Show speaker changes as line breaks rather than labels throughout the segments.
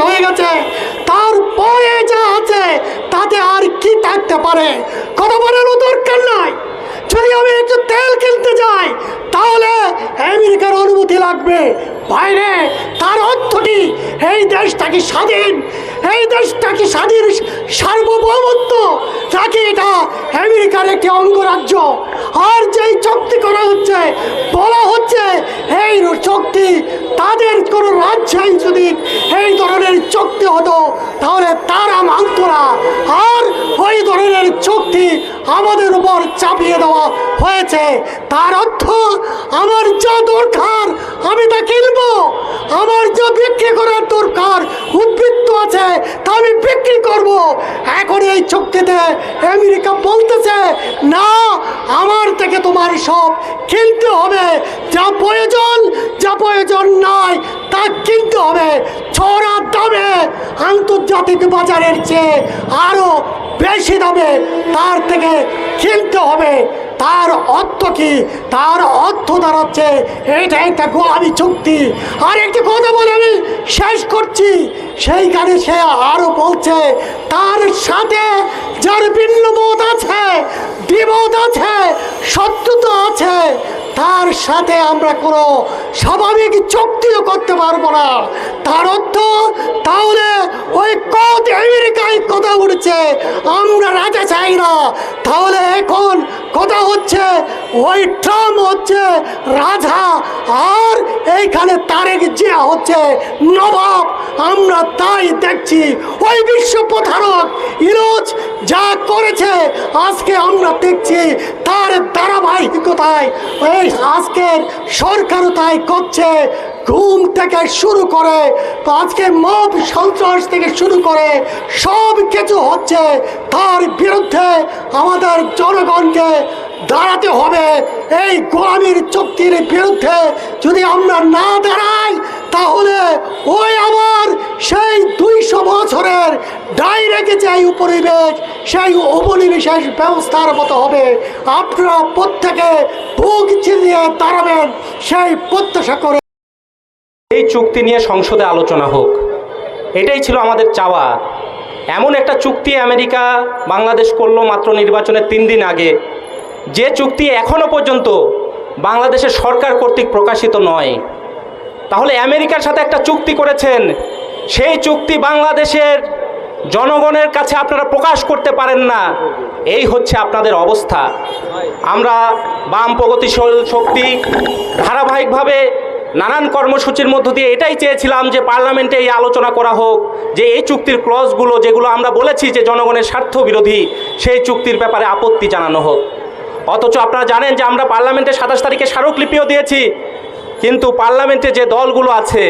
হয়ে গেছে, তারপরে যা আছে তাতে আর কি থাকতে পারে? কথা বলারও দরকার নাই। যদি আমি একটু তেল কিনতে যাই তাহলে আমেরিকার অনুমতি লাগবে। বাইরে তার অর্থ কি? এই দেশটা কি স্বাধীন? এই দেশটা কি স্বাধীন সার্বভৌমত্ব, নাকি এটা আমেরিকার একটি অঙ্গরাজ্য? আর যেই চুক্তি করা হচ্ছে, বলা হচ্ছে এই চুক্তি তাদের কোনো রাজ্যেই যদি এই ধরনের চুক্তি হতো তাহলে তারা মানত না, আর ওই ধরনের চুক্তি আমাদের উপর চাপিয়ে দেওয়া হয়েছে। তার অর্থ আমার যা দরকার আমি তা কিনবো, আমার যা বিক্রি করার দরকার উদ্বৃত্ত আছে তা আমি বিক্রি করব। এখন এই চুক্তিতে আমেরিকা বলতেছে না, আমার থেকে তোমার সব কিনতে হবে, যা প্রয়োজন নয় তা কিনতে হবে চড়া দামে, আন্তর্জাতিক বাজারের চেয়ে আরো বেশি দামে তার থেকে কিনতে হবে। তার অর্থ কি? তার অর্থ দাঁড়াচ্ছে এটা একটা গোলামি চুক্তি। আর একটি কথা বলে আমি শেষ করছি, সেইখানে সে আরো বলছে তার সাথে যার ভিন্ন মত আছে, দ্বিমত আছে, শত্রুতা আছে, তার সাথে আমরা কোনো স্বাভাবিক চুক্তিও করতে পারবো না। তার অর্থ তাহলে ওই কত আমেরিকায় কথা উঠছে আমরা রাজা চাই না, তাহলে এখন কথা হচ্ছে ওই ট্রাম্প হচ্ছে রাজা আর এইখানে তারেক জিয়া হচ্ছে নবাব। আমরা তাই দেখছি ওই বিশ্ব প্রতারক ইউনূস যা করেছে আজকে আমরা দেখছি তার ধারাবাহিকতায় এই আজকের সরকারও তাই করছে। ঘুম থেকে শুরু করে আজকে মব সন্ত্রাস থেকে শুরু করে সব কিছু হচ্ছে, তার বিরুদ্ধে আমাদের জনগণকে দাঁড়াতে হবে। এই গোলামির চুক্তির বিরুদ্ধে যদি আমরা না দাঁড়াই তাহলে ওই আবার সেই 200 বছরের ডাইরেক্ট যে উপনিবেশ, সেই উপনিবেশের ব্যবস্থার মতো হবে। আপনারা প্রত্যেকে বুক চিনিয়ে দাঁড়াবেন সেই প্রত্যাশা করে।
এই চুক্তি নিয়ে সংসদে আলোচনা হোক, এটাই ছিল আমাদের চাওয়া। এমন একটা চুক্তি আমেরিকা বাংলাদেশ করলো মাত্র নির্বাচনের 3 দিন আগে, যে চুক্তি এখনও পর্যন্ত বাংলাদেশের সরকার কর্তৃক প্রকাশিত নয়। তাহলে আমেরিকার সাথে একটা চুক্তি করেছেন, সেই চুক্তি বাংলাদেশের জনগণের কাছে আপনারা প্রকাশ করতে পারেন না, এই হচ্ছে আপনাদের অবস্থা। আমরা বাম প্রগতিশীল শক্তি ধারাবাহিকভাবে নানান কর্মসূচির মধ্য দিয়ে এটাই চেয়েছিলাম যে পার্লামেন্টে এই আলোচনা করা হোক, যে এই চুক্তির ক্লজগুলো যেগুলো আমরা বলেছি যে জনগণের স্বার্থ বিরোধী, সেই চুক্তির ব্যাপারে আপত্তি জানানো হোক। অথচ আপনারা জানেন যে আমরা পার্লামেন্টে 27 তারিখে স্মারকলিপিও দিয়েছি, কিন্তু পার্লামেন্টে যে দলগুলো আছে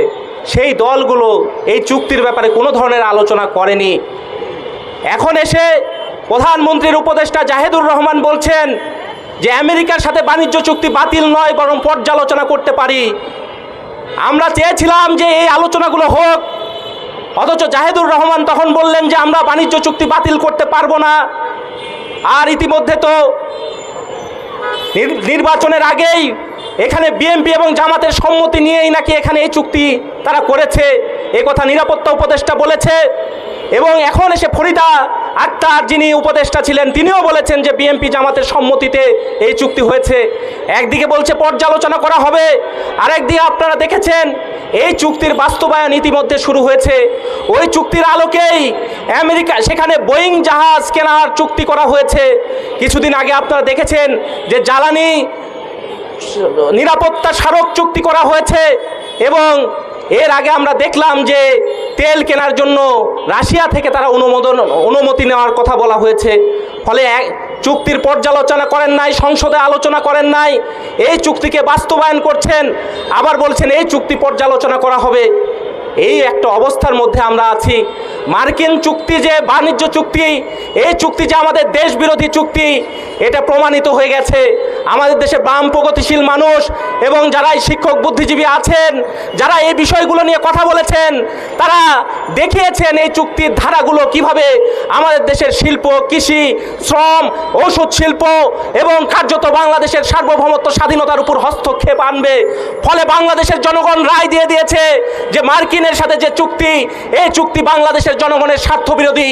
সেই দলগুলো এই চুক্তির ব্যাপারে কোনো ধরনের আলোচনা করেনি। এখন এসে প্রধানমন্ত্রীর উপদেষ্টা জাহিদুর রহমান বলছেন যে আমেরিকার সাথে বাণিজ্য চুক্তি বাতিল নয়, বরং পর্যালোচনা করতে পারি। আমরা চেয়েছিলাম যে এই আলোচনাগুলো হোক, অথচ জাহিদুর রহমান তখন বললেন যে আমরা বাণিজ্য চুক্তি বাতিল করতে পারবো না। আর ইতিমধ্যে তো নির্বাচনের আগেই এখানে বিএনপি এবং জামাতের সম্মতি নিয়েই নাকি এখানে এই চুক্তি তারা করেছে, এ কথা নিরাপত্তা উপদেষ্টা বলেছে। এবং এখন এসে ফরিদা আক্তার যিনি উপদেষ্টা ছিলেন তিনিও বলেছেন যে বিএনপি জামাতের সম্মতিতে এই চুক্তি হয়েছে। একদিকে বলছে পর্যালোচনা করা হবে, আরেকদিকে আপনারা দেখেছেন এই চুক্তির বাস্তবায়ন ইতিমধ্যে শুরু হয়েছে। ওই চুক্তির আলোকেই আমেরিকা সেখানে বোয়িং জাহাজ কেনার চুক্তি করা হয়েছে। কিছুদিন আগে আপনারা দেখেছেন যে জ্বালানি নিরাপত্তা স্মারক চুক্তি করা হয়েছে, এবং এর আগে আমরা দেখলাম যে তেল কেনার জন্য রাশিয়া থেকে তারা অনুমতি নেওয়ার কথা বলা হয়েছে। ফলে চুক্তির পর্যালোচনা করেন নাই, সংসদে আলোচনা করেন নাই, এই চুক্তিকে বাস্তবায়ন করছেন, আবার বলছেন এই চুক্তি পর্যালোচনা করা হবে। এই একটা অবস্থার মধ্যে আমরা আছি। মার্কিন চুক্তি যে বাণিজ্য চুক্তি, এই চুক্তি যে আমাদের দেশ বিরোধী চুক্তি, এটা প্রমাণিত হয়ে গেছে। আমাদের দেশে বাম প্রগতিশীল মানুষ এবং যারা এই শিক্ষক বুদ্ধিজীবী আছেন, যারা এই বিষয়গুলো নিয়ে কথা বলেছেন, তারা দেখিয়েছেন এই চুক্তির ধারাগুলো কিভাবে আমাদের দেশের শিল্প, কৃষি, শ্রম, ঔষধ শিল্প এবং কার্যত বাংলাদেশের সার্বভৌমত্ব স্বাধীনতার উপর হস্তক্ষেপ আনবে। ফলে বাংলাদেশের জনগণ রায় দিয়ে দিয়েছে যে মার্কিনের সাথে যে চুক্তি, এই চুক্তি বাংলাদেশের জনগণের স্বার্থ বিরোধী।